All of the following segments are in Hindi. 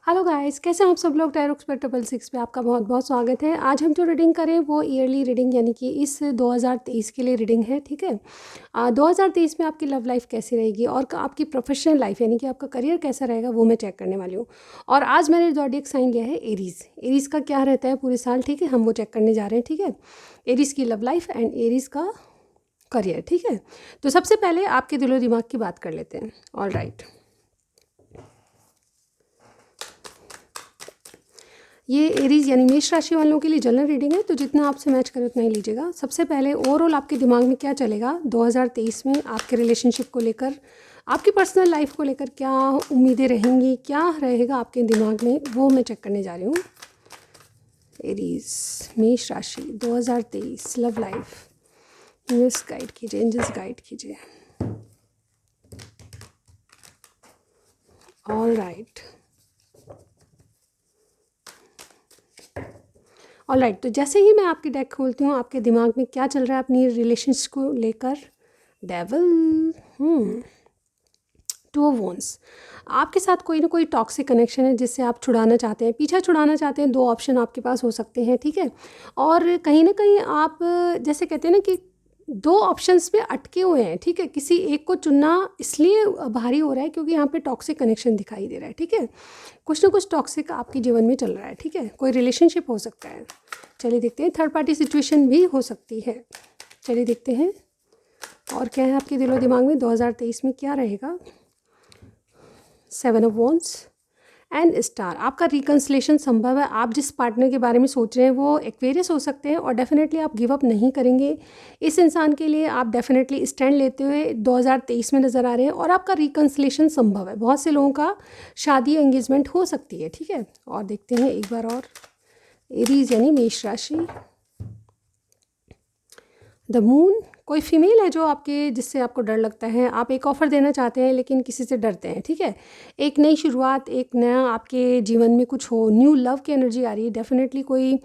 हेलो गाइस, कैसे हैं आप सब लोग। टैरो एक्सपर्ट 666 पे आपका बहुत बहुत स्वागत है। आज हम जो रीडिंग करें वो ईयरली रीडिंग यानी कि इस 2023 के लिए रीडिंग है। ठीक है, 2023 में आपकी लव लाइफ कैसी रहेगी और आपकी प्रोफेशनल लाइफ यानी कि आपका करियर कैसा रहेगा वो मैं चेक करने वाली हूँ। और आज मैंने ज़ोडिएक साइन लिया है एरीज़। एरीज़ का क्या रहता है पूरे साल, ठीक है, हम वो चेक करने जा रहे हैं। ठीक है, एरीज़ की लव लाइफ एंड एरीज़ का करियर। ठीक है, तो सबसे पहले आपके दिलो दिमाग की बात कर लेते हैं। ऑल राइट, ये एरीज यानी मेष राशि वालों के लिए जनरल रीडिंग है, तो जितना आपसे मैच करे उतना ही लीजिएगा। सबसे पहले ओवरऑल आपके दिमाग में क्या चलेगा 2023 में, आपके रिलेशनशिप को लेकर, आपकी पर्सनल लाइफ को लेकर क्या उम्मीदें रहेंगी, क्या रहेगा आपके दिमाग में, वो मैं चेक करने जा रही हूँ। एरीज मेष राशि 2023 लव लाइफ, यूनिवर्स गाइड कीजिए, एंजल्स गाइड कीजिए। ऑल राइट, ऑलराइट, तो जैसे ही मैं आपकी डेक खोलती हूँ, आपके दिमाग में क्या चल रहा है अपनी रिलेशंस को लेकर। डेविल, टू ऑफ वॉन्ड्स, आपके साथ कोई ना कोई टॉक्सिक कनेक्शन है जिससे आप छुड़ाना चाहते हैं, पीछा छुड़ाना चाहते हैं। दो ऑप्शन आपके पास हो सकते हैं। ठीक है, और कहीं ना कहीं आप जैसे कहते हैं ना कि दो ऑप्शंस पे अटके हुए हैं। ठीक है, किसी एक को चुनना इसलिए भारी हो रहा है क्योंकि यहाँ पे टॉक्सिक कनेक्शन दिखाई दे रहा है। ठीक है, कुछ ना कुछ टॉक्सिक आपके जीवन में चल रहा है। ठीक है, कोई रिलेशनशिप हो सकता है। चलिए देखते हैं, थर्ड पार्टी सिचुएशन भी हो सकती है। चलिए देखते हैं और क्या है आपके दिलो दिमाग में 2023 में क्या रहेगा। 7 ऑफ वॉन्ड्स एंड स्टार, आपका रिकन्सिलेशन संभव है। आप जिस पार्टनर के बारे में सोच रहे हैं वो एक्वेरियस हो सकते हैं और डेफिनेटली आप गिव अप नहीं करेंगे। इस इंसान के लिए आप डेफिनेटली स्टैंड लेते हुए 2023 में नज़र आ रहे हैं और आपका रिकन्सिलेशन संभव है। बहुत से लोगों का शादी एंगेजमेंट हो सकती है। ठीक है, और देखते हैं एक बार और। एरीज यानी मेष राशि, द मून, कोई फीमेल है जो आपके, जिससे आपको डर लगता है। आप एक ऑफ़र देना चाहते हैं लेकिन किसी से डरते हैं। ठीक है, एक नई शुरुआत, एक नया आपके जीवन में कुछ हो, न्यू लव की एनर्जी आ रही है। डेफिनेटली कोई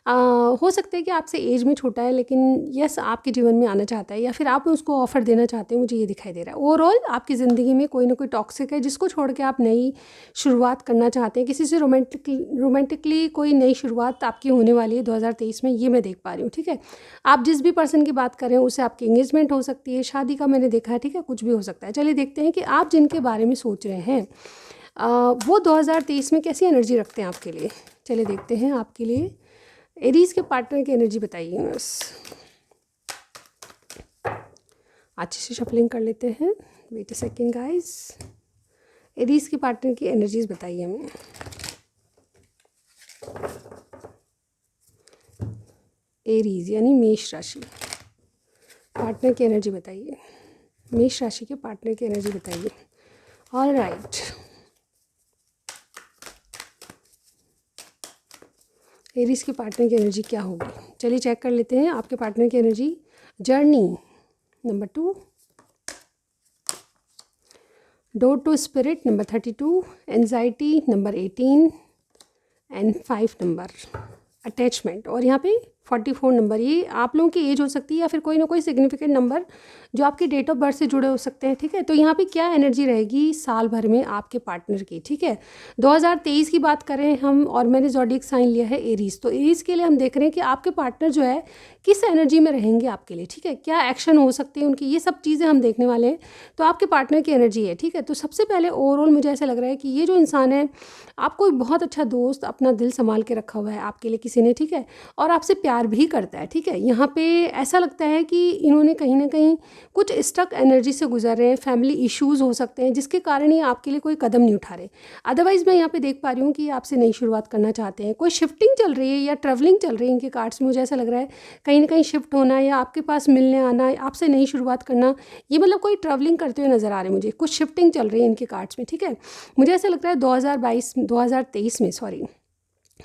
हो सकता है कि आपसे एज में छोटा है लेकिन यस आपके जीवन में आना चाहता है, या फिर आप उसको ऑफ़र देना चाहते हैं। मुझे ये दिखाई दे रहा है ओवरऑल आपकी ज़िंदगी में कोई ना कोई टॉक्सिक है जिसको छोड़ के आप नई शुरुआत करना चाहते हैं। किसी से रोमांटिकली कोई नई शुरुआत आपकी होने वाली है 2023 में, ये मैं देख पा रही हूँ। ठीक है, आप जिस भी पर्सन की बात कर रहे हैं उससे आपकी एंगेजमेंट हो सकती है, शादी का मैंने देखा है। ठीक है, कुछ भी हो सकता है। चलिए देखते हैं कि आप जिनके बारे में सोच रहे हैं वो 2023 में कैसी एनर्जी रखते हैं आपके लिए। चलिए देखते हैं आपके लिए एरीज के पार्टनर की एनर्जी बताइए बस। अच्छे से शफलिंग कर लेते हैं। Wait a second guys, Aries के पार्टनर की एनर्जीज बताइए हमें। एरीज यानी मेष राशि, पार्टनर की एनर्जी बताइए। मेष राशि के पार्टनर की एनर्जी बताइए। ऑल राइट, एरीज के पार्टनर की एनर्जी क्या होगी, चलिए चेक कर लेते हैं आपके पार्टनर की energy. Journey number 2, door to spirit number 32, anxiety number 18 and 5 number attachment, और यहाँ पे 44 नंबर। ये आप लोगों की एज हो सकती है या फिर कोई ना कोई सिग्निफिकेंट नंबर जो आपके डेट ऑफ बर्थ से जुड़े हो सकते हैं। ठीक है, तो यहाँ पे क्या एनर्जी रहेगी साल भर में आपके पार्टनर की। ठीक है, 2023 की बात करें हम, और मैंने ज़ोडिएक साइन लिया है एरीज, तो एरीज के लिए हम देख रहे हैं कि आपके पार्टनर जो है किस एनर्जी में रहेंगे आपके लिए। ठीक है, क्या एक्शन हो सकती है उनकी, ये सब चीज़ें हम देखने वाले हैं। तो आपके पार्टनर की एनर्जी है। ठीक है, तो सबसे पहले ओवरऑल मुझे ऐसा लग रहा है कि ये जो इंसान है, आपको एक बहुत अच्छा दोस्त, अपना दिल संभाल के रखा हुआ है आपके लिए किसी ने। ठीक है, और आपसे प्यार भी करता है। ठीक है, यहाँ पे ऐसा लगता है कि इन्होंने कहीं ना कहीं कुछ स्टक एनर्जी से गुजर रहे हैं। फैमिली इश्यूज़ हो सकते हैं जिसके कारण ये आपके लिए कोई कदम नहीं उठा रहे। अदरवाइज़ मैं यहाँ पे देख पा रही हूँ कि ये आपसे नई शुरुआत करना चाहते हैं। कोई शिफ्टिंग चल रही है या ट्रैवलिंग चल रही है इनके कार्ड्स में। मुझे ऐसा लग रहा है कहीं ना कहीं शिफ्ट होना या आपके पास मिलने आना, आपसे नई शुरुआत करना, ये मतलब कोई ट्रैवलिंग करते हुए नज़र आ रहे हैं मुझे। कुछ शिफ्टिंग चल रही है इनके कार्ड्स में। ठीक है, मुझे ऐसा लगता है 2023 में, सॉरी,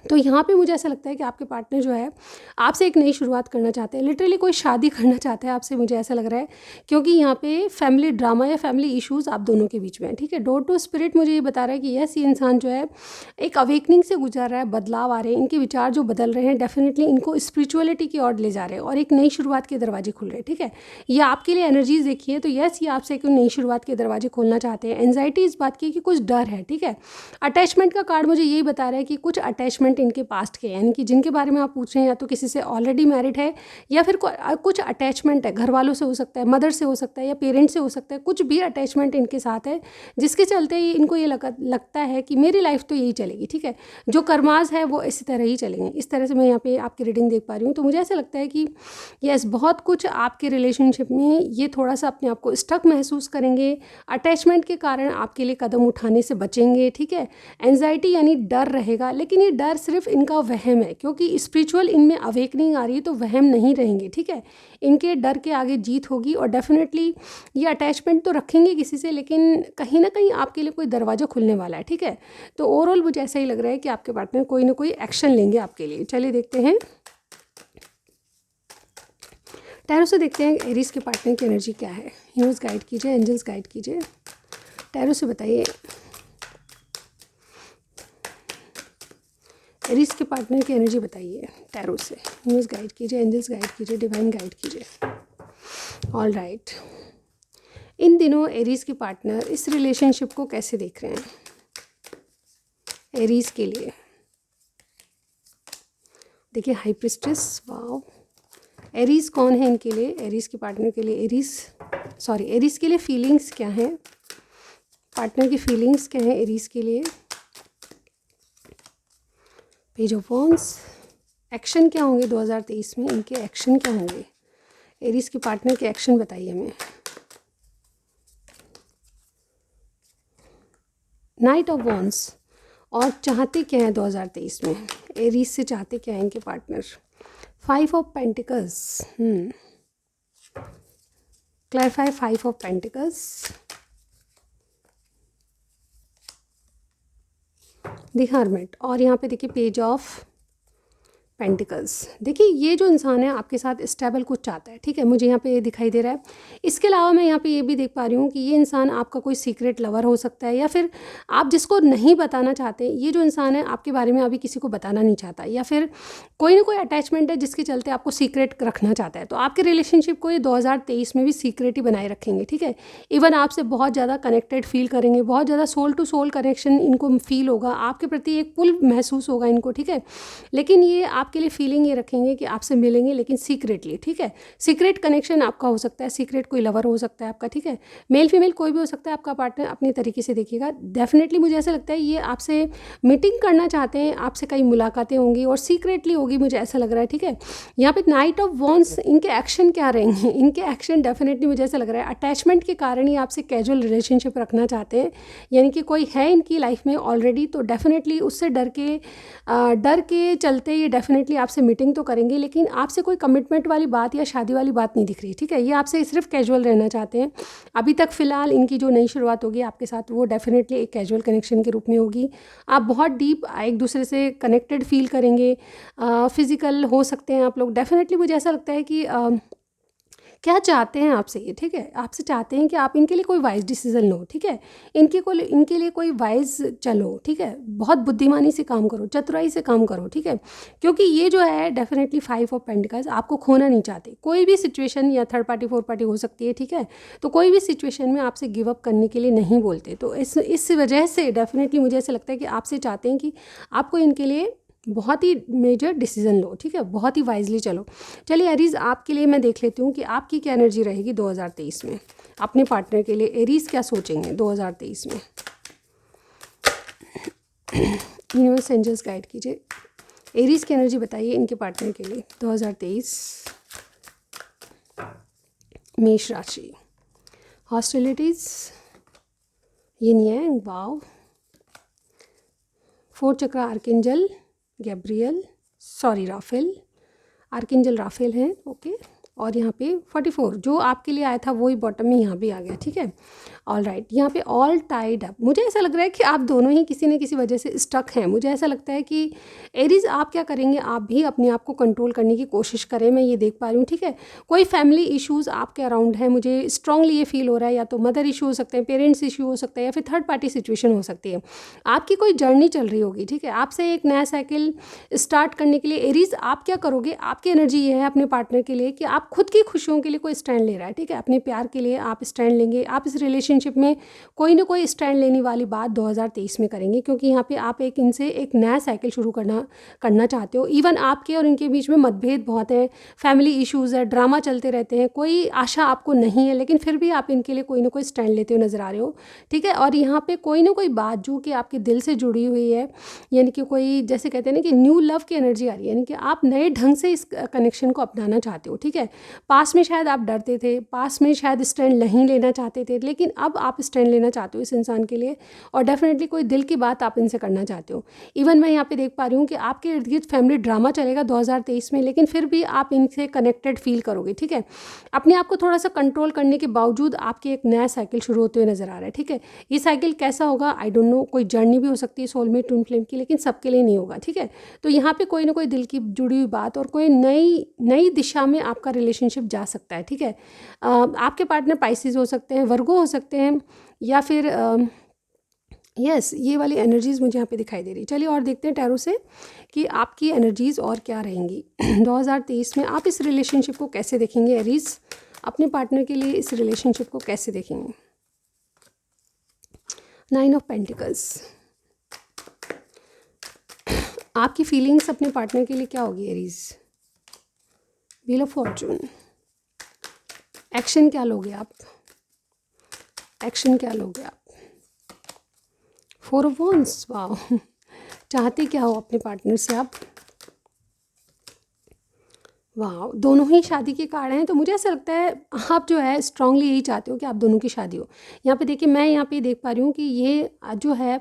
तो यहाँ पे मुझे ऐसा लगता है कि आपके पार्टनर जो है आपसे एक नई शुरुआत करना चाहते हैं, लिटरली कोई शादी करना चाहते हैं आपसे, मुझे ऐसा लग रहा है, क्योंकि यहाँ पे फैमिली ड्रामा या फैमिली इश्यूज़ आप दोनों के बीच में है, ठीक है। डोर टू स्पिरिट मुझे ये बता रहा है कि यस, ये इंसान जो है एक अवेकनिंग से गुजर रहा है, बदलाव आ रहे हैं, इनके विचार जो बदल रहे हैं डेफिनेटली इनको स्पिरिचुअलिटी की ओर ले जा रहे हैं और एक नई शुरुआत के दरवाजे खुल रहे हैं, ठीक है। ये आपके लिए एनर्जीज देखिए तो यस, ये आपसे एक नई शुरुआत के दरवाजे खोलना चाहते हैं। एंजाइटी इस बात की कि कुछ डर है, ठीक है। अटैचमेंट का कार्ड मुझे यही बता रहा है कि कुछ अटैचमेंट इनके पास्ट के, यानी कि जिनके बारे में आप पूछ रहे हैं या तो किसी से ऑलरेडी मैरिड है या फिर कुछ अटैचमेंट है, घर वालों से हो सकता है, मदर से हो सकता है या पेरेंट से हो सकता है, कुछ भी अटैचमेंट इनके साथ है जिसके चलते इनको ये लगता है कि मेरी लाइफ तो यही चलेगी, ठीक है, जो कर्माज है वो इसी तरह ही चलेंगे। इस तरह से मैं यहाँ पे आपकी रीडिंग देख पा रही हूँ। तो मुझे ऐसा लगता है कि यस, बहुत कुछ आपके रिलेशनशिप में ये थोड़ा सा अपने आप को स्टक महसूस करेंगे, अटैचमेंट के कारण आपके लिए कदम उठाने से बचेंगे, ठीक है। एंजाइटी यानी डर रहेगा, लेकिन ये डर सिर्फ इनका वहम है, क्योंकि स्पिरिचुअल इनमें अवेकनिंग आ रही है तो वहम नहीं रहेंगे, ठीक है। इनके डर के आगे जीत होगी और डेफिनेटली ये अटैचमेंट तो रखेंगे किसी से, लेकिन कहीं ना कहीं आपके लिए कोई दरवाज़ा खुलने वाला है, ठीक है। तो ओवरऑल मुझे ऐसा ही लग रहा है कि आपके पार्टनर कोई ना कोई एक्शन लेंगे आपके लिए। चलिए देखते हैं, टैरो से देखते हैं एरीज के पार्टनर की एनर्जी क्या है। यूनिवर्स गाइड कीजिए, एंजल्स गाइड कीजिए, टैरो से बताइए एरीज के पार्टनर की एनर्जी बताइए टैरो से। यूनिवर्स गाइड कीजिए, एंजल्स गाइड कीजिए, डिवाइन गाइड कीजिए। ऑल राइट, इन दिनों एरीज के पार्टनर इस रिलेशनशिप को कैसे देख रहे हैं एरीज के लिए? देखिए हाई प्रिस्टेस, वाओ। एरीज कौन है इनके लिए, एरीज के पार्टनर के लिए? एरीज के लिए फीलिंग्स क्या हैं, पार्टनर की फीलिंग्स क्या हैं एरीज के लिए? पेज ऑफ वॉन्ड्स, एक्शन क्या होंगे 2023 में, इनके एक्शन क्या होंगे? एरीज के पार्टनर के एक्शन बताइए हमें। नाइट ऑफ वॉन्ड्स, और चाहते क्या है 2023 में एरीज से, चाहते क्या है इनके partner? 5 of pentacles, clarify 5 of pentacles, the hermit, और यहाँ पे देखिए पेज ऑफ पेंटिकल्स। देखिए ये जो इंसान है आपके साथ स्टेबल कुछ चाहता है, ठीक है, मुझे यहाँ पे ये दिखाई दे रहा है। इसके अलावा मैं यहाँ पे ये भी देख पा रही हूँ कि ये इंसान आपका कोई सीक्रेट लवर हो सकता है, या फिर आप जिसको नहीं बताना चाहते, ये जो इंसान है आपके बारे में अभी किसी को बताना नहीं चाहता, या फिर कोई ना कोई अटैचमेंट है जिसके चलते आपको सीक्रेट रखना चाहता है। तो आपके रिलेशनशिप को ये 2023 में भी सीक्रेट ही बनाए रखेंगे, ठीक है। इवन आपसे बहुत ज़्यादा कनेक्टेड फील करेंगे, बहुत ज़्यादा सोल टू सोल कनेक्शन इनको फील होगा, आपके प्रति एक पुल महसूस होगा इनको, ठीक है। लेकिन ये आपके लिए फीलिंग ये रखेंगे कि आपसे मिलेंगे लेकिन सीक्रेटली, ठीक है। सीक्रेट कनेक्शन आपका हो सकता है, सीक्रेट कोई लवर हो सकता है आपका, ठीक है। मेल फीमेल कोई भी हो सकता है आपका पार्टनर, अपने तरीके से देखिएगा। डेफिनेटली मुझे ऐसा लगता है ये आपसे मीटिंग करना चाहते हैं, आपसे कई मुलाकातें होंगी और सीक्रेटली होगी, मुझे ऐसा लग रहा है, ठीक है। यहाँ पे नाइट ऑफ वॉन्ड्स, इनके एक्शन क्या रहेंगे? इनके एक्शन डेफिनेटली मुझे ऐसा लग रहा है अटैचमेंट के कारण ही आपसे कैजुअल रिलेशनशिप रखना चाहते हैं, यानी कि कोई है इनकी लाइफ में ऑलरेडी, तो डेफिनेटली उससे डर के चलते ये डेफिनेटली आपसे मीटिंग तो करेंगे, लेकिन आपसे कोई कमिटमेंट वाली बात या शादी वाली बात नहीं दिख रही, ठीक है। ये आपसे सिर्फ कैजुअल रहना चाहते हैं अभी तक। फ़िलहाल इनकी जो नई शुरुआत होगी आपके साथ वो डेफिनेटली एक कैजुअल कनेक्शन के रूप में होगी। आप बहुत डीप एक दूसरे से कनेक्टेड फील करेंगे, फिज़िकल हो सकते हैं आप लोग। डेफिनेटली मुझे ऐसा लगता है कि क्या चाहते हैं आपसे ये, ठीक है। आपसे चाहते हैं कि आप इनके लिए कोई वाइज डिसीजन लो, ठीक है। इनके लिए कोई वाइज चलो, ठीक है। बहुत बुद्धिमानी से काम करो, चतुराई से काम करो, ठीक है। क्योंकि ये जो है डेफिनेटली 5 ऑफ पेंटिकल्स आपको खोना नहीं चाहते। कोई भी सिचुएशन या थर्ड पार्टी फोर्थ पार्टी हो सकती है, ठीक है। तो कोई भी सिचुएशन में आपसे गिव अप करने के लिए नहीं बोलते। तो इस वजह से डेफिनेटली मुझे ऐसा लगता है कि आपसे चाहते हैं कि आपको इनके लिए बहुत ही मेजर डिसीजन लो, ठीक है, बहुत ही वाइजली चलो। चलिए एरीज आपके लिए मैं देख लेती हूँ कि आपकी क्या एनर्जी रहेगी 2023 में अपने पार्टनर के लिए। एरीज क्या सोचेंगे 2023 में? यूनिवर्स एंजल्स गाइड कीजिए, एरीज की एनर्जी बताइए इनके पार्टनर के लिए 2023। मेष राशि, हॉस्टिलिटीज, यिन यांग, वाव। 4 चक्रा आर्केंजल राफेल, आर्केंजल राफेल हैं, ओके। और यहाँ पे 44 जो आपके लिए आया था वही बॉटम में यहाँ भी आ गया, ठीक है। ऑल राइट, यहाँ पे ऑल टाइड अप, मुझे ऐसा लग रहा है कि आप दोनों ही किसी न किसी वजह से स्टक हैं। मुझे ऐसा लगता है कि एरीज आप क्या करेंगे, आप भी अपने आप को कंट्रोल करने की कोशिश करें, मैं ये देख पा रही हूँ, ठीक है। कोई फैमिली इश्यूज़ आपके अराउंड है, मुझे स्ट्रांगली ये फील हो रहा है, या तो मदर इशू हो सकते हैं, पेरेंट्स इशू हो सकता है, या फिर थर्ड पार्टी सिचुएशन हो सकती है। आपकी कोई जर्नी चल रही होगी, ठीक है। आपसे एक नया साइकिल स्टार्ट करने के लिए एरीज आप क्या करोगे, आपकी एनर्जी ये है अपने पार्टनर के लिए कि आप खुद की खुशियों के लिए कोई स्टैंड ले रहा है, ठीक है। अपने प्यार के लिए आप स्टैंड लेंगे, आप इस रिलेशनशिप में कोई ना कोई स्टैंड लेने वाली बात 2023 में करेंगे, क्योंकि यहाँ पे आप एक इनसे एक नया साइकिल शुरू करना चाहते हो। इवन आपके और इनके बीच में मतभेद बहुत है, फैमिली इश्यूज़ है, ड्रामा चलते रहते हैं, कोई आशा आपको नहीं है, लेकिन फिर भी आप इनके लिए कोई ना कोई स्टैंड लेते हुए नज़र आ रहे हो, ठीक है। और यहाँ पे कोई ना कोई बात जो कि आपके दिल से जुड़ी हुई है, यानी कि कोई जैसे कहते हैं ना कि न्यू लव की एनर्जी आ रही है, यानी कि आप नए ढंग से इस कनेक्शन को अपनाना चाहते हो, ठीक है। पास में शायद आप डरते थे, पास में शायद स्टैंड नहीं लेना चाहते थे, लेकिन अब आप स्टैंड लेना चाहते हो इस इंसान के लिए, और डेफिनेटली कोई दिल की बात आप इनसे करना चाहते हो। इवन मैं यहाँ पे देख पा रही हूँ कि आपके इर्द गिर्द फैमिली ड्रामा चलेगा 2023 में, लेकिन फिर भी आप इनसे कनेक्टेड फील करोगे, ठीक है। अपने आप को थोड़ा सा कंट्रोल करने के बावजूद आपके एक नया साइकिल शुरू होते हुए नजर आ रहा है, ठीक है। ये साइकिल कैसा होगा आई डोंट नो, कोई जर्नी भी हो सकती है सोलमेट ट्विन फ्लेम की, लेकिन सबके लिए नहीं होगा, ठीक है। तो यहाँ पे कोई ना कोई दिल की जुड़ी हुई बात और कोई नई नई दिशा में आपका रिलेशनशिप जा सकता है, ठीक है। आपके पार्टनर पाइसेस हो सकते हैं, वर्गो हो सकते हैं, या फिर यस ये वाली एनर्जीज़ मुझे यहाँ पे दिखाई दे रही। चलिए और देखते हैं टैरो से कि आपकी एनर्जीज़ और क्या रहेंगी 2023 में। आप इस रिलेशनशिप को कैसे देखेंगे एरीज, अपने पार्टनर के लिए इस रिलेशनशिप को कैसे देखेंगे। 9 ऑफ पेंटिकल्स, आपकी फीलिंग्स अपने पार्टनर के लिए क्या होगी Aries. Wheel of Fortune, action क्या लोगे आप, एक्शन क्या लोगे आप। 4 ऑफ वॉन्ड्स, वाओ चाहते क्या हो अपने पार्टनर से आप। वाह, दोनों ही शादी के कार्ड हैं, तो मुझे ऐसा लगता है आप जो है स्ट्रांगली यही चाहते हो कि आप दोनों की शादी हो। यहाँ पे देखिए, मैं यहाँ पे देख पा रही हूँ कि ये जो है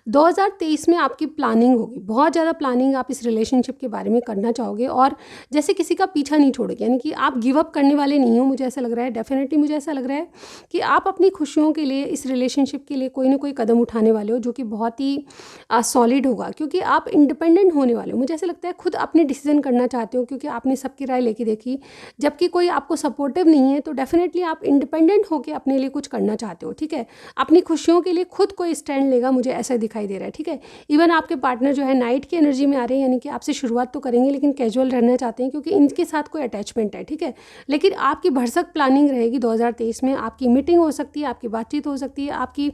2023 में आपकी प्लानिंग होगी, बहुत ज़्यादा प्लानिंग आप इस रिलेशनशिप के बारे में करना चाहोगे, और जैसे किसी का पीछा नहीं छोड़ोगे, यानी कि आप गिव अप करने वाले नहीं हो। मुझे ऐसा लग रहा है, डेफिनेटली मुझे ऐसा लग रहा है कि आप अपनी खुशियों के लिए, इस रिलेशनशिप के लिए कोई ना कोई कदम उठाने वाले हो, जो कि बहुत ही सॉलिड होगा, क्योंकि आप इंडिपेंडेंट होने वाले हो। मुझे ऐसा लगता है खुद अपने डिसीजन करना चाहते हो, क्योंकि आपने सबकी राय लेके देखी, जबकि कोई आपको सपोर्टिव नहीं है, तो डेफिनेटली आप इंडिपेंडेंट होकर अपने लिए कुछ करना चाहते हो, ठीक है। अपनी खुशियों के लिए खुद कोई स्टैंड लेगा, मुझे ऐसा दिखाई दे रहा है, ठीक है। इवन आपके पार्टनर जो है नाइट की एनर्जी में आ रहे हैं, यानी कि आपसे शुरुआत तो करेंगे लेकिन कैजुअल रहना चाहते हैं, क्योंकि इनके साथ कोई अटैचमेंट है, ठीक है। लेकिन आपकी भरसक प्लानिंग रहेगी 2023 में, आपकी मीटिंग हो सकती है, आपकी बातचीत हो सकती है, आपकी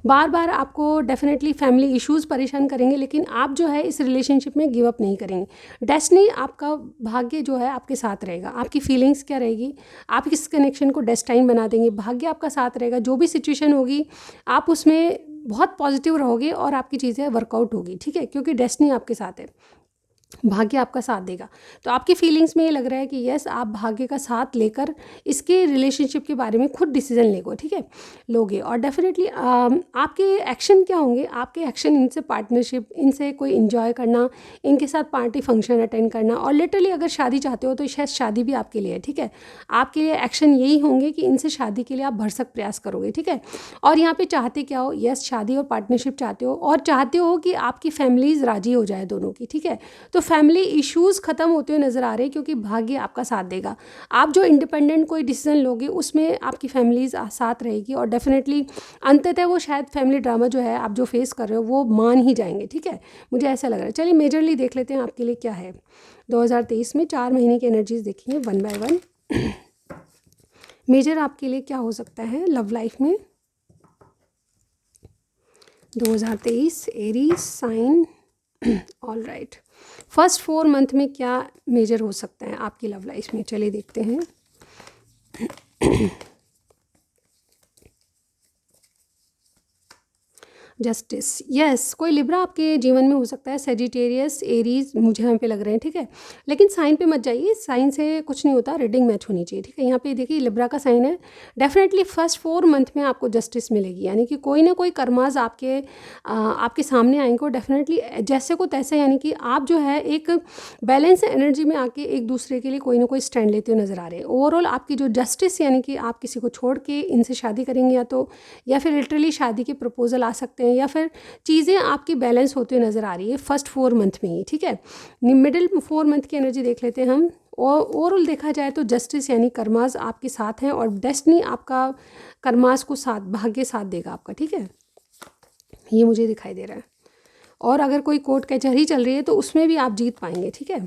बार बार आपको डेफिनेटली फैमिली इश्यूज़ परेशान करेंगे, लेकिन आप जो है इस रिलेशनशिप में गिव अप नहीं करेंगे। डेस्टिनी, आपका भाग्य जो है आपके साथ रहेगा। आपकी फीलिंग्स क्या रहेगी, आप इस कनेक्शन को डेस्टाइन बना देंगे, भाग्य आपका साथ रहेगा। जो भी सिचुएशन होगी आप उसमें बहुत पॉजिटिव रहोगे और आपकी चीज़ें वर्कआउट होगी, ठीक है, क्योंकि डेस्टिनी आपके साथ है, भाग्य आपका साथ देगा। तो आपकी फीलिंग्स में ये लग रहा है कि यस, आप भाग्य का साथ लेकर इसके रिलेशनशिप के बारे में खुद डिसीजन लेगो, ठीक है, लोगे। और डेफिनेटली आपके एक्शन क्या होंगे, आपके एक्शन इनसे पार्टनरशिप, इनसे कोई इन्जॉय करना, इनके साथ पार्टी फंक्शन अटेंड करना, और लिटरली अगर शादी चाहते हो तो शायद शादी भी आपके लिए है, ठीक है। आपके लिए एक्शन यही होंगे कि इनसे शादी के लिए आप भरसक प्रयास करोगे, ठीक है। और यहाँ पे चाहते क्या हो, यस शादी और पार्टनरशिप चाहते हो, और चाहते हो कि आपकी फैमिलीज़ राजी हो जाए दोनों की, ठीक है। तो फैमिली इश्यूज़ ख़त्म होते हुए नज़र आ रहे हैं, क्योंकि भाग्य आपका साथ देगा। आप जो इंडिपेंडेंट कोई डिसीजन लोगे उसमें आपकी फैमिलीज़ साथ रहेगी, और डेफिनेटली अंततः वो शायद फैमिली ड्रामा जो है आप जो फेस कर रहे हो वो मान ही जाएंगे, ठीक है, मुझे ऐसा लग रहा है। चलिए मेजरली देख लेते हैं आपके लिए क्या है 2023 में। 4 महीने की एनर्जीज देखेंगे वन बाय वन। मेजर आपके लिए क्या हो सकता है लव लाइफ में 2023 Aries sign. All right, first 4 month में क्या मेजर हो सकता है आपकी लव लाइफ में, चलिए देखते हैं। जस्टिस, यस, कोई लिब्रा आपके जीवन में हो सकता है, सेजिटेरियस, एरीज मुझे यहाँ पे लग रहे हैं, ठीक है। लेकिन साइन पे मत जाइए, साइन से कुछ नहीं होता, रीडिंग मैच होनी चाहिए, ठीक है। यहाँ पे देखिए लिब्रा का साइन है, डेफिनेटली फर्स्ट 4 मंथ में आपको जस्टिस मिलेगी, यानी कि कोई ना कोई कर्माज आपके सामने आएंगे और डेफिनेटली जैसे को तैसे, यानी कि आप जो है एक बैलेंस एनर्जी में आके एक दूसरे के लिए कोई ना कोई स्टैंड लेते हुए नजर आ रहे हैं। ओवरऑल आपकी जो जस्टिस, यानी कि आप किसी को छोड़ के इनसे शादी करेंगे या फिर लिटरली शादी के प्रपोजल आ सकते हैं, या फिर चीज़ें आपकी बैलेंस होते हुए नज़र आ रही है फर्स्ट 4 मंथ में ही, ठीक है। मिडिल 4 मंथ की एनर्जी देख लेते हैं हम। और ओवरऑल देखा जाए तो जस्टिस यानी कर्माज आपके साथ हैं, और डेस्टिनी आपका कर्माज को साथ, भाग्य साथ देगा आपका, ठीक है। ये मुझे दिखाई दे रहा है। और अगर कोई कोर्ट कचहरी चल रही है तो उसमें भी आप जीत पाएंगे, ठीक है।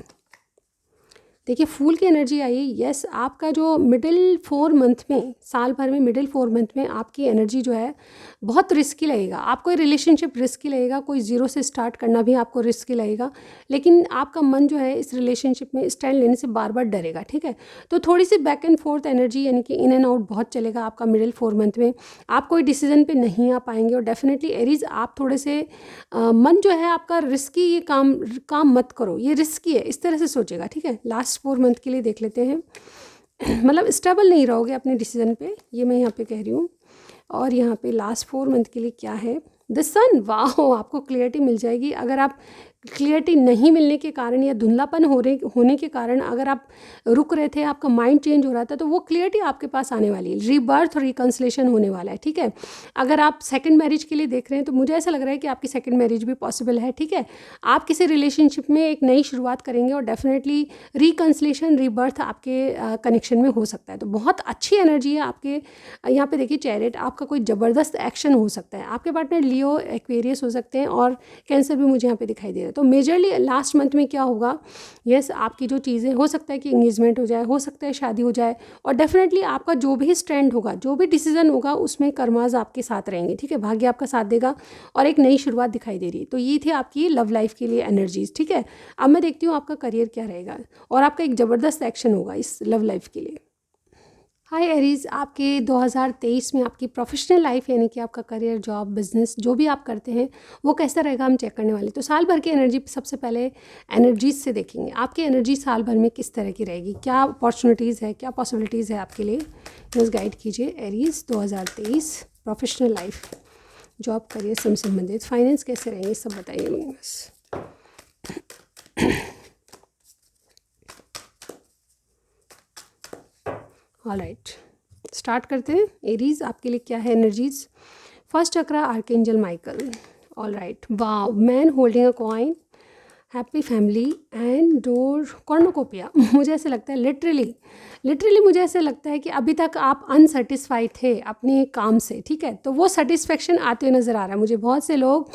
देखिए फूल की एनर्जी आई, यस, आपका जो मिडिल 4 मंथ में, साल भर में मिडिल 4 मंथ में आपकी एनर्जी जो है बहुत रिस्की लगेगा, आपको रिलेशनशिप रिस्की लगेगा, कोई ज़ीरो से स्टार्ट करना भी आपको रिस्की लगेगा, लेकिन आपका मन जो है इस रिलेशनशिप में स्टैंड लेने से बार बार डरेगा, ठीक है। तो थोड़ी सी बैक एंड फोर्थ एनर्जी, यानी कि इन एंड आउट बहुत चलेगा आपका मिडिल 4 मंथ में, आप कोई डिसीजन पे नहीं आ पाएंगे। और डेफिनेटली एरीज, आप थोड़े से मन जो है आपका रिस्की, ये काम मत करो, ये रिस्की है, इस तरह से सोचेगा, ठीक है। लास्ट 4 मंथ के लिए देख लेते हैं। मतलब स्टेबल नहीं रहोगे अपने डिसीजन पे, ये मैं यहाँ पे कह रही हूँ। और यहाँ पे लास्ट 4 मंथ के लिए क्या है, द सन, वाह, आपको क्लियरिटी मिल जाएगी। अगर आप क्लियरिटी नहीं मिलने के कारण या धुंधलापन होने के कारण अगर आप रुक रहे थे, आपका माइंड चेंज हो रहा था, तो वो क्लियरिटी आपके पास आने वाली है, रीबर्थ और रिकन्सिलेशन होने वाला है, ठीक है। अगर आप सेकंड मैरिज के लिए देख रहे हैं तो मुझे ऐसा लग रहा है कि आपकी सेकंड मैरिज भी पॉसिबल है, ठीक है। आप किसी रिलेशनशिप में एक नई शुरुआत करेंगे और डेफिनेटली रिकन्सिलेशन, रीबर्थ आपके कनेक्शन में हो सकता है। तो बहुत अच्छी एनर्जी है आपके यहाँ पे। देखिए चैरिट, आपका कोई ज़बरदस्त एक्शन हो सकता है, आपके पार्टनर लियो, एक्वेरियस हो सकते हैं, और कैंसर भी मुझे यहाँ पे दिखाई दे रहा है। तो मेजरली लास्ट मंथ में क्या होगा, यस, आपकी जो चीज़ें, हो सकता है कि इंगेजमेंट हो जाए, हो सकता है शादी हो जाए, और डेफिनेटली आपका जो भी स्टैंड होगा, जो भी डिसीजन होगा, उसमें कर्माज आपके साथ रहेंगे, ठीक है। भाग्य आपका साथ देगा और एक नई शुरुआत दिखाई दे रही है। तो ये थी आपकी लव लाइफ के लिए एनर्जीज, ठीक है। अब मैं देखती हूँ आपका करियर क्या रहेगा, और आपका एक ज़बरदस्त एक्शन होगा इस लव लाइफ के लिए। हाय एरीज, आपके 2023 में आपकी प्रोफेशनल लाइफ, यानी कि आपका करियर, जॉब, बिजनेस, जो भी आप करते हैं वो कैसा रहेगा, हम चेक करने वाले। तो साल भर की एनर्जी सबसे पहले एनर्जीज से देखेंगे, आपकी एनर्जी साल भर में किस तरह की रहेगी, क्या अपॉर्चुनिटीज़ है, क्या पॉसिबिलिटीज़ है आपके लिए, प्लीज़ गाइड कीजिए। Aries 2023 professional life, job, career से संबंधित, फाइनेंस कैसे रहेंगे, सब बताइए मुझे बस। ऑलराइट, स्टार्ट करते हैं। एरीज, आपके लिए क्या है energies. First chakra, archangel Michael. Alright, wow, man holding a coin, happy family and door, कॉर्नोकोपिया। मुझे ऐसे लगता है लिटरली मुझे ऐसे लगता है कि अभी तक आप अनसेटिस्फाइड थे अपने काम से, ठीक है। तो वो सेटिस्फेक्शन आते हुए नज़र आ रहा है मुझे। बहुत से लोग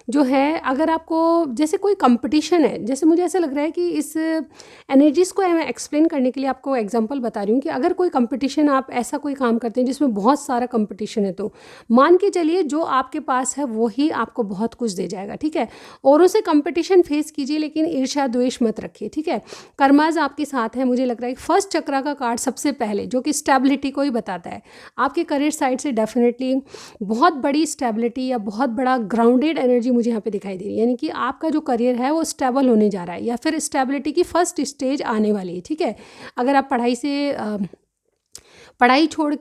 जो है, अगर आपको जैसे कोई कंपटीशन है, जैसे मुझे ऐसा लग रहा है कि इस एनर्जीज़ को मैं एक्सप्लेन करने के लिए आपको एग्जांपल बता रही हूँ कि अगर कोई कंपटीशन, आप ऐसा कोई काम करते हैं जिसमें बहुत सारा कंपटीशन है, तो मान के चलिए जो आपके पास है वो ही आपको बहुत कुछ दे जाएगा, ठीक है। औरों से कंपटीशन फेस कीजिए, लेकिन ईर्ष्या द्वेष मत रखिए, ठीक है। कर्माज आपके साथ है। मुझे लग रहा है कि फर्स्ट चक्रा का कार्ड सबसे पहले, जो कि स्टेबिलिटी को ही बताता है, आपके करियर साइड से डेफिनेटली बहुत बड़ी स्टेबिलिटी या बहुत बड़ा ग्राउंडेड एनर्जी मुझे यहाँ पे दिखाई दे रही है। यानी कि आपका जो करियर है वो स्टेबल होने जा रहा है, या फिर स्टेबिलिटी की फर्स्ट स्टेज आने वाली है, ठीक है। अगर आप पढ़ाई छोड़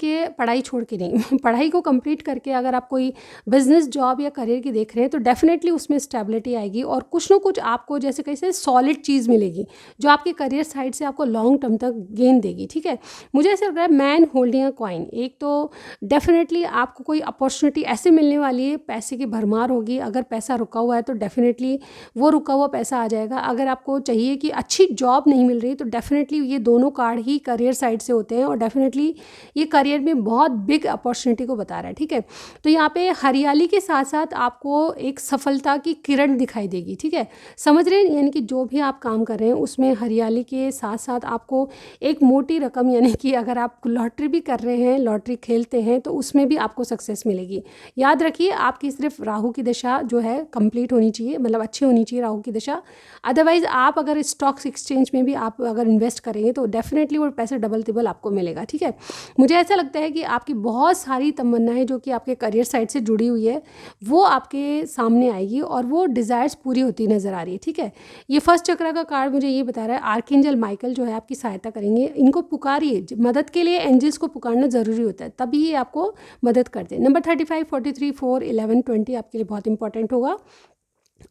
के नहीं पढ़ाई को कंप्लीट करके अगर आप कोई बिजनेस, जॉब या करियर की देख रहे हैं, तो डेफिनेटली उसमें स्टेबिलिटी आएगी, और कुछ ना कुछ आपको जैसे कैसे सॉलिड चीज़ मिलेगी जो आपके करियर साइड से आपको लॉन्ग टर्म तक गेन देगी, ठीक है। मुझे ऐसा लग रहा है मैन होल्डिंग अ कॉइन, एक तो डेफिनेटली आपको कोई अपॉर्चुनिटी ऐसे मिलने वाली है, पैसे की भरमार होगी। अगर पैसा रुका हुआ है तो डेफिनेटली वो रुका हुआ पैसा आ जाएगा। अगर आपको चाहिए कि अच्छी जॉब नहीं मिल रही, तो डेफिनेटली ये दोनों कार्ड ही करियर साइड से होते हैं, और डेफिनेटली ये करियर में बहुत बिग अपॉर्चुनिटी को बता रहा है, ठीक है। तो यहाँ पे हरियाली के साथ साथ आपको एक सफलता की किरण दिखाई देगी, ठीक है। समझ रहे हैं, यानी कि जो भी आप काम कर रहे हैं उसमें हरियाली के साथ साथ आपको एक मोटी रकम, यानी कि अगर आप लॉटरी भी कर रहे हैं, लॉटरी खेलते हैं, तो उसमें भी आपको सक्सेस मिलेगी। याद रखिए, आपकी सिर्फ राहु की दशा जो है कंप्लीट होनी चाहिए, मतलब अच्छी होनी चाहिए राहु की दशा। अदरवाइज आप अगर स्टॉक्स एक्सचेंज में भी आप अगर इन्वेस्ट करेंगे तो डेफिनेटली वो पैसे डबल तिबल आपको मिलेगा, ठीक है। मुझे ऐसा लगता है कि आपकी बहुत सारी तमन्नाएं जो कि आपके करियर साइड से जुड़ी हुई है वो आपके सामने आएगी और वो डिज़ायर्स पूरी होती नज़र आ रही है। ठीक है, ये फर्स्ट चक्र का कार्ड मुझे ये बता रहा है आर्कएंजल माइकल जो है आपकी सहायता करेंगे। इनको पुकारिए, मदद के लिए एंजल्स को पुकारना ज़रूरी होता है, तभी ये आपको मदद करते हैं। नंबर 35, 43, 4, 11, 20 आपके लिए बहुत इंपॉर्टेंट होगा।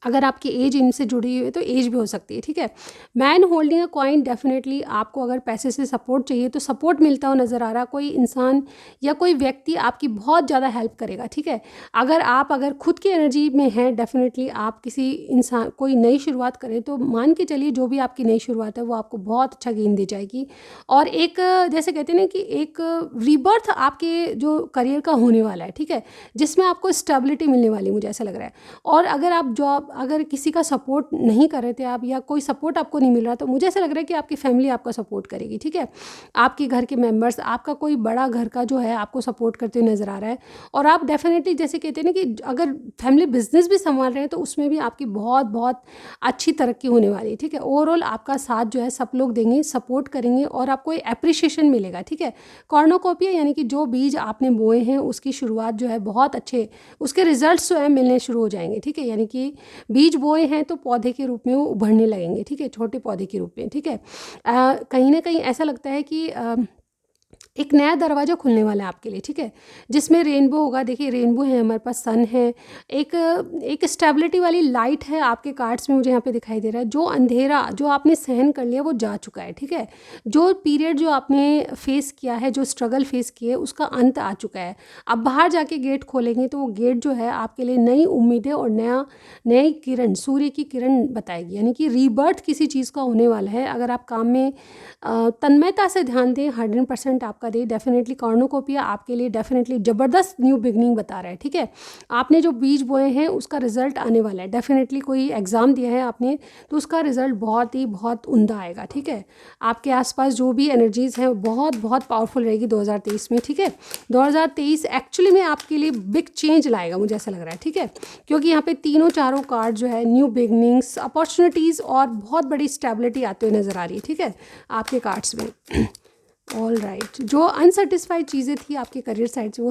अगर आपकी एज इनसे जुड़ी हुई है तो एज भी हो सकती है। ठीक है, man holding a coin, definitely आपको अगर पैसे से सपोर्ट चाहिए तो सपोर्ट मिलता हुआ नज़र आ रहा, कोई इंसान या कोई व्यक्ति आपकी बहुत ज़्यादा हेल्प करेगा। ठीक है, अगर खुद की एनर्जी में हैं, डेफिनेटली आप किसी इंसान कोई नई शुरुआत करें तो मान के चलिए जो भी आपकी नई शुरुआत है वो आपको बहुत अच्छा गेन दे जाएगी। और एक जैसे कहते हैं ना कि एक रीबर्थ आपके जो करियर का होने वाला है। ठीक है, जिसमें आपको स्टेबिलिटी मिलने वाली, मुझे ऐसा लग रहा है। और अगर आप अगर किसी का सपोर्ट नहीं कर रहे थे आप, या कोई सपोर्ट आपको नहीं मिल रहा, तो मुझे ऐसा लग रहा है कि आपकी फैमिली आपका सपोर्ट करेगी। ठीक है, आपके घर के मेंबर्स, आपका कोई बड़ा घर का जो है आपको सपोर्ट करते हुए नज़र आ रहा है। और आप डेफिनेटली जैसे कहते हैं ना कि अगर फैमिली बिजनेस भी संभाल रहे हैं तो उसमें भी आपकी बहुत बहुत अच्छी तरक्की होने वाली है। ठीक है, ओवरऑल आपका साथ जो है सब लोग देंगे, सपोर्ट करेंगे और आपको एप्रिशिएशन मिलेगा। ठीक है, कॉर्नोकोपिया यानी कि जो बीज आपने बोए हैं उसकी शुरुआत जो है बहुत अच्छे, उसके रिजल्ट्स जो है मिलने शुरू हो जाएंगे। ठीक है, यानी कि बीज बोए हैं तो पौधे के रूप में वो उभरने लगेंगे। ठीक है, छोटे पौधे के रूप में। ठीक है, कहीं ना कहीं ऐसा लगता है कि एक नया दरवाज़ा खुलने वाला है आपके लिए। ठीक है, जिसमें रेनबो होगा। देखिए रेनबो है, हमारे पास सन है, एक स्टेबिलिटी वाली लाइट है आपके कार्ड्स में मुझे यहाँ पे दिखाई दे रहा है। जो अंधेरा जो आपने सहन कर लिया वो जा चुका है। ठीक है, जो पीरियड जो आपने फेस किया है, जो स्ट्रगल फेस किए, उसका अंत आ चुका है। अब बाहर जाके गेट खोलेंगे तो वो गेट जो है आपके लिए नई उम्मीदें और नई किरण, सूर्य की किरण बताएगी, यानी कि रीबर्थ किसी चीज़ का होने वाला है। अगर आप काम में तन्मयता से ध्यान दें, 100% आपका दे, डेफिनेटली कॉर्नोकोपिया आपके लिए डेफिनेटली ज़बरदस्त न्यू बिगनिंग बता रहा है। ठीक है, आपने जो बीज बोए हैं उसका रिजल्ट आने वाला है। डेफिनेटली कोई एग्ज़ाम दिया है आपने तो उसका रिजल्ट बहुत उम्दा आएगा। ठीक है, आपके आसपास जो भी एनर्जीज़ हैं बहुत बहुत पावरफुल रहेगी 2023 में। ठीक है, 2023 एक्चुअली में आपके लिए बिग चेंज लाएगा, मुझे ऐसा लग रहा है। ठीक है, क्योंकि यहाँ पे तीनों चारों कार्ड जो है न्यू बिगनिंग्स, अपॉर्चुनिटीज़ और बहुत बड़ी स्टेबिलिटी आते हुए नज़र आ रही है। ठीक है, आपके कार्ड्स में। ऑल राइट, जो अनसेटिस्फाइड चीज़ें थी आपके करियर साइड से वो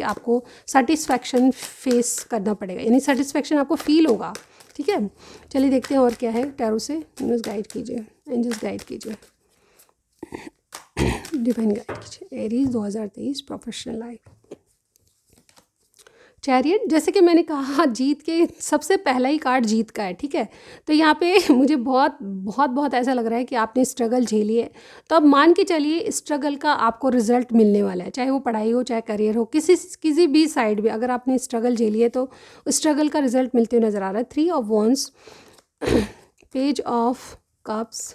आपको सेटिस्फैक्शन फेस करना पड़ेगा, यानी सेटिस्फैक्शन आपको फील होगा। ठीक है, चलिए देखते हैं और क्या है। टैरो से न्यूज़ गाइड कीजिए, एंजल्स गाइड कीजिए, डिवाइन गाइड कीजिए। Aries 2023 professional life. चैरियट, जैसे कि मैंने कहा जीत के सबसे पहला ही कार्ड जीत का है। ठीक है, तो यहाँ पे मुझे बहुत ऐसा लग रहा है कि आपने स्ट्रगल झेली है, तो अब मान के चलिए स्ट्रगल का आपको रिजल्ट मिलने वाला है, चाहे वो पढ़ाई हो चाहे करियर हो, किसी भी साइड में अगर आपने स्ट्रगल झेली है तो स्ट्रगल का रिजल्ट मिलते हुए नज़र आ रहा है। 3 of wands, page of cups,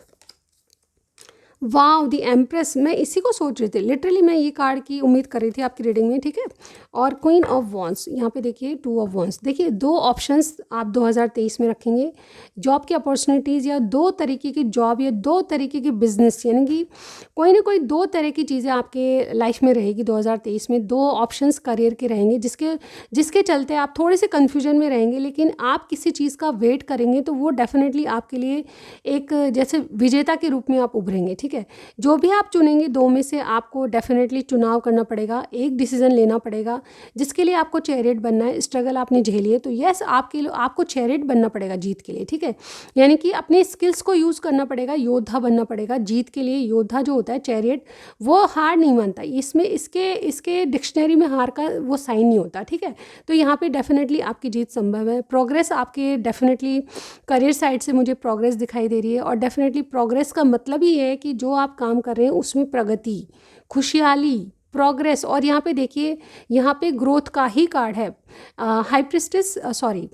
wow the empress, मैं इसी को सोच रही थी, लिटरली मैं ये कार्ड की उम्मीद कर रही थी आपकी रीडिंग में। ठीक है, और क्वीन ऑफ वॉन्ड्स, यहाँ पे देखिए 2 ऑफ वॉन्ड्स। देखिए 2 ऑप्शंस आप 2023 में रखेंगे, जॉब की अपॉर्चुनिटीज़ या 2 तरीके की जॉब या 2 तरीके की बिजनेस, यानी कि कोई ना कोई 2 तरह की चीज़ें आपके लाइफ में रहेगी 2023 में। 2 ऑप्शंस करियर के रहेंगे जिसके चलते आप थोड़े से कन्फ्यूजन में रहेंगे, लेकिन आप किसी चीज़ का वेट करेंगे तो वो डेफिनेटली आपके लिए एक जैसे विजेता के रूप में आप उभरेंगे। ठीक है, जो भी आप चुनेंगे 2 में से आपको डेफिनेटली चुनाव करना पड़ेगा, एक डिसीजन लेना पड़ेगा जिसके लिए आपको चैरियट बनना है। स्ट्रगल आपने झेली है तो यस आपको चैरियट बनना पड़ेगा जीत के लिए। ठीक है, यानी कि अपने स्किल्स को यूज़ करना पड़ेगा, योद्धा बनना पड़ेगा जीत के लिए। योद्धा जो होता है चैरियट, वो हार नहीं मानता, इसमें इसके डिक्शनरी में हार का वो साइन नहीं होता। ठीक है, तो यहाँ पे डेफिनेटली आपकी जीत संभव है। प्रोग्रेस आपके डेफिनेटली करियर साइड से मुझे प्रोग्रेस दिखाई दे रही है, और डेफिनेटली प्रोग्रेस का मतलब ही है कि जो आप काम कर रहे हैं उसमें प्रगति, खुशहाली, प्रोग्रेस। और यहाँ पे देखिए, यहाँ पे ग्रोथ का ही कार्ड है। हाई प्रिस्टेस, सॉरी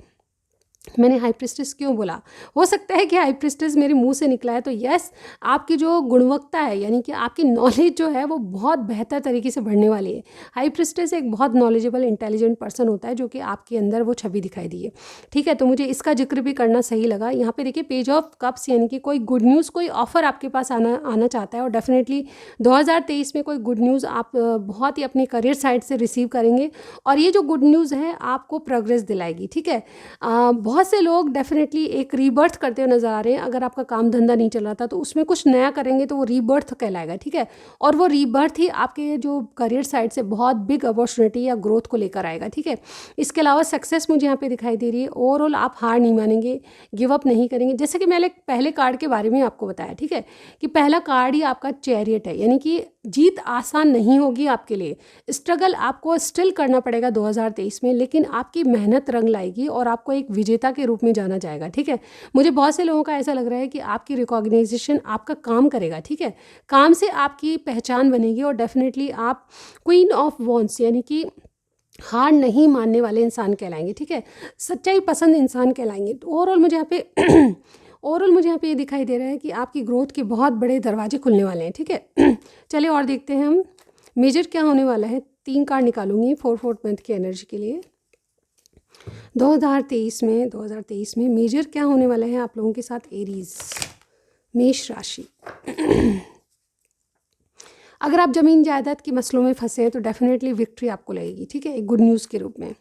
मैंने हाई प्रिस्टेस क्यों बोला, हो सकता है कि हाई प्रिस्टेस मेरे मुंह से निकला है। तो यस, आपकी जो गुणवत्ता है यानी कि आपकी नॉलेज जो है वो बहुत बेहतर तरीके से बढ़ने वाली है। हाई प्रिस्टेस एक बहुत नॉलेजेबल इंटेलिजेंट पर्सन होता है जो कि आपके अंदर वो छवि दिखाई दी है। ठीक है, तो मुझे इसका जिक्र भी करना सही लगा। यहाँ पे देखिए पेज ऑफ कप्स, यानी कि कोई गुड न्यूज़, कोई ऑफर आपके पास आना चाहता है, और डेफिनेटली 2023 में कोई गुड न्यूज़ आप बहुत ही अपने करियर साइड से रिसीव करेंगे, और ये जो गुड न्यूज़ है आपको प्रोग्रेस दिलाएगी। ठीक है, बहुत बहुत से लोग डेफिनेटली एक रीबर्थ करते हुए नज़र आ रहे हैं। अगर आपका काम धंधा नहीं चल रहा था तो उसमें कुछ नया करेंगे तो वो रीबर्थ कहलाएगा, ठीक है। और वो रीबर्थ ही आपके जो करियर साइड से बहुत बिग अपॉर्चुनिटी या ग्रोथ को लेकर आएगा, ठीक है। इसके अलावा सक्सेस मुझे यहाँ पे दिखाई दे रही है। ओवरऑल आप हार नहीं मानेंगे, गिव अप नहीं करेंगे। जैसे कि मैंने पहले कार्ड के बारे में आपको बताया, ठीक है, कि पहला कार्ड ही आपका चैरियट है, यानी कि जीत आसान नहीं होगी आपके लिए। स्ट्रगल आपको स्टिल करना पड़ेगा 2023 में, लेकिन आपकी मेहनत रंग लाएगी और आपको एक विजेता के रूप में जाना जाएगा, ठीक है। मुझे बहुत से लोगों का ऐसा लग रहा है कि आपकी रिकॉग्नाइजेशन आपका काम करेगा, ठीक है। काम से आपकी पहचान बनेगी और डेफिनेटली आप क्वीन ऑफ वॉन्ड्स यानी कि हार नहीं मानने वाले इंसान कहलाएंगे, ठीक है। सच्चाई पसंद इंसान कहलाएंगे। तो ओवरऑल मुझे यहाँ पे ओवरऑल मुझे यहाँ पे ये दिखाई दे रहा है कि आपकी ग्रोथ के बहुत बड़े दरवाजे खुलने वाले हैं, ठीक है। चलिए और देखते हैं हम मेजर क्या होने वाला है। 3 कार्ड निकालूंगी 4 मंथ की एनर्जी के लिए 2023 में मेजर क्या होने वाला है आप लोगों के साथ। एरीज, मेष राशि। अगर आप ज़मीन जायदाद के मसलों में फंसे हैं तो डेफिनेटली विक्ट्री आपको लगेगी, ठीक है, एक गुड न्यूज़ के रूप में।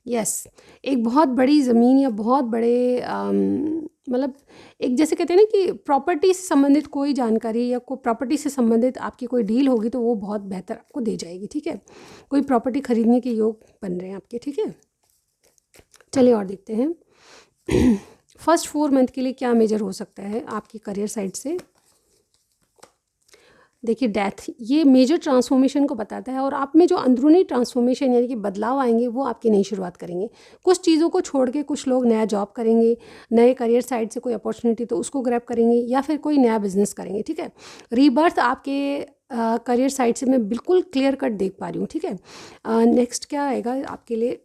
यस, एक बहुत बड़ी ज़मीन या बहुत बड़े मतलब एक जैसे कहते हैं ना कि प्रॉपर्टी से संबंधित कोई जानकारी या कोई प्रॉपर्टी से संबंधित आपकी कोई डील होगी तो वो बहुत बेहतर आपको दी जाएगी, ठीक है। कोई प्रॉपर्टी खरीदने के योग बन रहे हैं आपके, ठीक है। चलिए और देखते हैं फर्स्ट 4 मंथ के लिए क्या मेजर हो सकता है आपकी करियर साइड से। देखिए डेथ, ये मेजर ट्रांसफॉर्मेशन को बताता है और आप में जो अंदरूनी ट्रांसफॉर्मेशन यानी कि बदलाव आएंगे वो आपकी नई शुरुआत करेंगे। कुछ चीज़ों को छोड़ के कुछ लोग नया जॉब करेंगे, नए करियर साइड से कोई अपॉर्चुनिटी तो उसको ग्रैब करेंगे या फिर कोई नया बिजनेस करेंगे, ठीक है। रीबर्थ आपके करियर साइड से मैं बिल्कुल क्लियर कट देख पा रही हूँ, ठीक है। नेक्स्ट क्या आएगा आपके लिए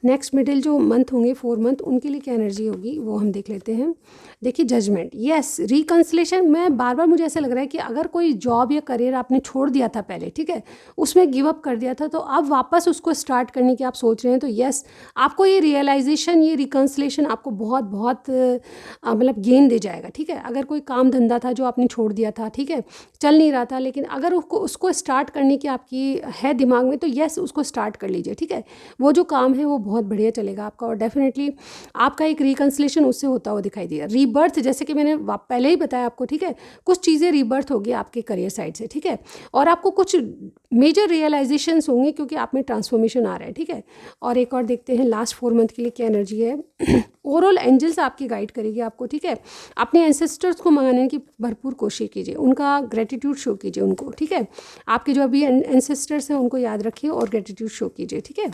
नेक्स्ट मिडिल जो मंथ होंगे 4 मंथ उनके लिए क्या एनर्जी होगी वो हम देख लेते हैं। देखिए जजमेंट, यस, रिकन्सिलेशन। मैं बार बार मुझे ऐसा लग रहा है कि अगर कोई जॉब या करियर आपने छोड़ दिया था पहले, ठीक है, उसमें गिव अप कर दिया था तो अब वापस उसको स्टार्ट करने की आप सोच रहे हैं, तो यस आपको ये रियलाइजेशन, ये रिकन्सिलेशन आपको बहुत बहुत मतलब गेन दे जाएगा, ठीक है। अगर कोई काम धंधा था जो आपने छोड़ दिया था, ठीक है, चल नहीं रहा था, लेकिन अगर उसको स्टार्ट करने की आपकी है दिमाग में तो यस उसको स्टार्ट कर लीजिए, ठीक है। वो जो काम है वो बहुत बढ़िया चलेगा आपका और डेफिनेटली आपका एक रिकन्सिलेशन उससे होता हुआ दिखाई दिया। रीबर्थ जैसे कि मैंने पहले ही बताया आपको, ठीक है, कुछ चीज़ें रीबर्थ होगी आपके करियर साइड से, ठीक है, और आपको कुछ मेजर रियलाइजेशंस होंगे क्योंकि आप में ट्रांसफॉर्मेशन आ रहा है, ठीक है। और एक और देखते हैं लास्ट 4 मंथ के लिए क्या एनर्जी है। ओवरऑल एंजल्स आपकी गाइड करेगी आपको, ठीक है। अपने एंसेस्टर्स को मंगाने की भरपूर कोशिश कीजिए, उनका ग्रेटिट्यूड शो कीजिए उनको, ठीक है। आपके जो अभी एंसेस्टर्स हैं उनको याद रखिए और ग्रेटिट्यूड शो कीजिए, ठीक है।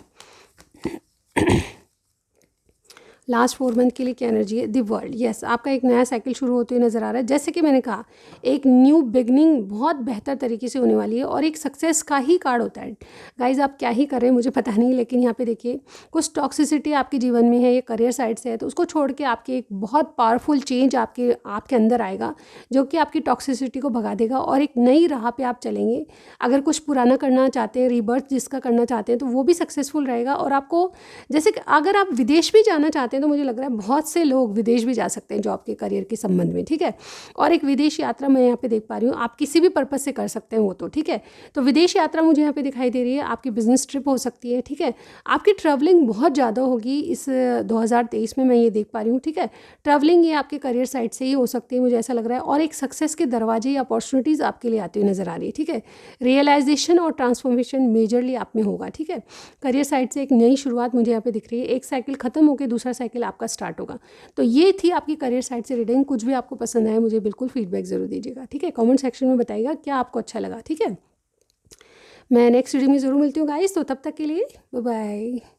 लास्ट 4 मंथ के लिए क्या एनर्जी है। द वर्ल्ड, यस, आपका एक नया साइकिल शुरू होते हुए नज़र आ रहा है। जैसे कि मैंने कहा एक न्यू बिगनिंग बहुत बेहतर तरीके से होने वाली है और एक सक्सेस का ही कार्ड होता है। गाइज आप क्या ही कर रहे हैं मुझे पता नहीं, लेकिन यहाँ पे देखिए कुछ टॉक्सिसिटी आपके जीवन में है, ये करियर साइड से है, तो उसको छोड़ के आपकी एक बहुत पावरफुल चेंज आपके अंदर आएगा जो कि आपकी टॉक्सिसिटी को भगा देगा और एक नई राह पे आप चलेंगे। अगर कुछ पुराना करना चाहते हैं, रीबर्थ जिसका करना चाहते हैं, तो वो भी सक्सेसफुल रहेगा। और आपको जैसे कि अगर आप विदेश भी जाना चाहते हैं तो मुझे लग रहा है बहुत से लोग विदेश भी जा सकते हैं जॉब के करियर के संबंध में, ठीक है। और एक विदेश यात्रा मैं यहाँ पे देख पा रही हूँ, आप किसी भी पर्पज़ से कर सकते हैं वो तो, ठीक है। तो विदेश यात्रा मुझे यहाँ पे दिखाई दे रही है, आपकी बिजनेस ट्रिप हो सकती है, ठीक है। आपकी ट्रैवलिंग बहुत ज़्यादा होगी इस 2023 में, मैं ये देख पा रही हूँ, ठीक है। ट्रैवलिंग ये आपके करियर साइड से ही हो सकती है, मुझे ऐसा लग रहा है। और एक सक्सेस के दरवाजे या अपॉर्चुनिटीज़ आपके लिए आती हुई नजर आ रही है, ठीक है। रियलाइजेशन और ट्रांसफॉर्मेशन मेजरली आप में होगा, ठीक है। करियर साइड से एक नई शुरुआत मुझे यहाँ पे दिख रही है, एक साइकिल खत्म होकर दूसरा साइकिल आपका स्टार्ट होगा। तो ये थी आपकी करियर साइड से रीडिंग। कुछ भी आपको पसंद आए मुझे बिल्कुल फीडबैक ज़रूर दीजिएगा, ठीक है। कमेंट सेक्शन में बताइएगा क्या आपको अच्छा लगा, ठीक है। मैं नेक्स्ट रीडिंग में ज़रूर मिलती हूँ गाइस, तो तब तक के लिए बाय बाय।